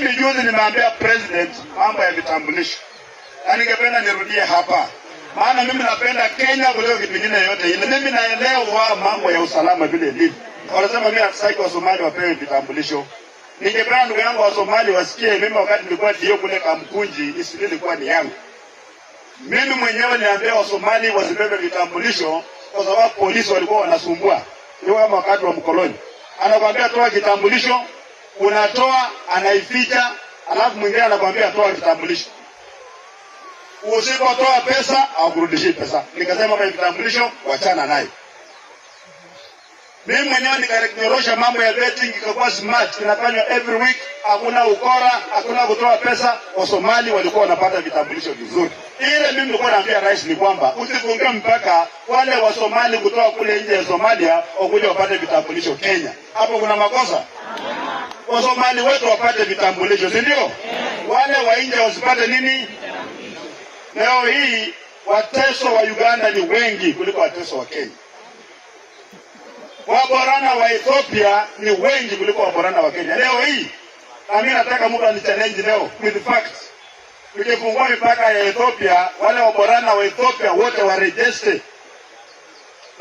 Mimi juzi nimeambia president mambo ya vitambulisho. Na ningependa nirudie hapa. Maana mimi napenda Kenya kuliko kitu kingine yote ile. Mimi naelewa mambo ya usalama vile ilivyo. Wanasema mimi nataka wa Somali wapewe vitambulisho. Ningependa ndugu yangu wa Somali wasikie mimi wakati nilikuwa ndio kule Kamkunji, Isili ilikuwa ni yangu. Mimi mwenyewe niambia wa Somali wasipewe vitambulisho kwa sababu polisi walikuwa wanasumbua. Ndio kama wakati wa mkoloni. Anakuambia toa kitambulisho, unatoa, anaificha, alafu mwingine anakuambia toa kitambulisho. Usipotoa pesa au kurudishia pesa. Nikasema kwa vitambulisho wachana naye. Mimi mwenyewe nikarejesha mambo ya vetting ikakuwa smart, kinafanywa every week, hakuna ukora, hakuna kutoa pesa. Wa Somali walikuwa wanapata vitambulisho vizuri. Ile mimi nilikuwa naambia rais ni kwamba usifunge mpaka wale wa Somali kutoa kule nje ya Somalia wakuja wapate vitambulisho Kenya. Hapo kuna makosa? Wa Somali wetu wapate vitambulisho, si ndio? Wale wa nje wasipate nini? Leo hii Wateso wa Uganda ni wengi kuliko Wateso wa Kenya. Waborana wa Ethiopia ni wengi kuliko Waborana wa Kenya. Leo hii, na mimi nataka mtu ani-challenge leo with facts. Tukifungua mipaka ya Ethiopia, wale Waborana wa Ethiopia wote waregister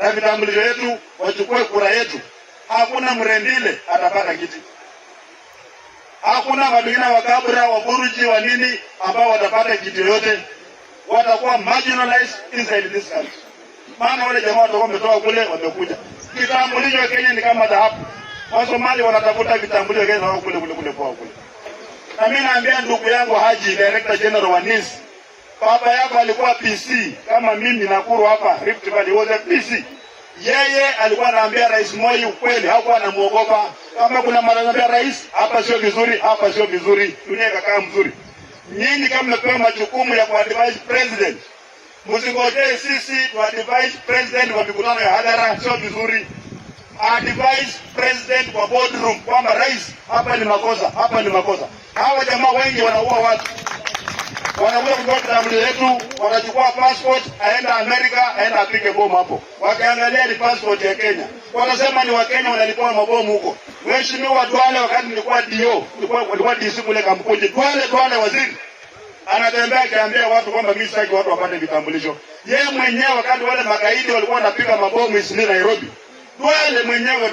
na vitambulisho yetu, wachukue kura yetu. Hakuna Mrendile atapata kiti. Hakuna Mabigina wa Kabura, wa Buruji, wa nini ambao watapata kiti yote. Watakuwa marginalized inside this country. Maana wale jamaa watakuwa wametoka kule wamekuja. Vitambulisho ya Kenya ni kama dhahabu. Wa Somali wanatafuta vitambulisho Kenya wao kule kwao kule. Na mimi naambia ndugu yangu Haji, Director General wa NIS, baba yako alikuwa PC kama mimi Nakuru hapa Rift Valley was a PC. Yeye alikuwa anaambia Rais Moi ukweli, hakuwa anamuogopa. Kama kuna mara anaambia rais, hapa sio vizuri, hapa sio vizuri, dunia ikakaa mzuri. Nyinyi kama mmepewa majukumu ya kuadvise president, msingojee sisi tu advise president kwa mikutano ya hadhara, sio vizuri. Advise president kwa boardroom kwamba rais, hapa ni makosa, hapa ni makosa. Hawa jamaa wengi wanaua watu. Wanakuja kutoa kitambulisho yetu, wanachukua passport, aenda Amerika, aenda apige bomu hapo. Wakiangalia ni passport ya Kenya. Wanasema ni wa Kenya wanalipoa mabomu huko. Mheshimiwa Duale wakati nilikuwa DO, nilikuwa DC kule Kamkunji. Duale waziri anatembea akiambia watu kwamba mimi sitaki watu wapate vitambulisho. Yeye mwenyewe wakati wale magaidi walikuwa wanapiga mabomu Isili Nairobi. Duale mwenyewe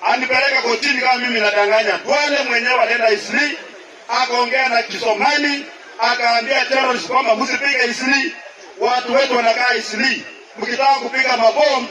anipeleka kotini kama mimi nadanganya. Duale mwenyewe alienda Isili, akaongea na Kisomali, akaambia terrorists kwamba msipige Isili. Watu wetu wanakaa Isili. Mkitaka kupiga mabomu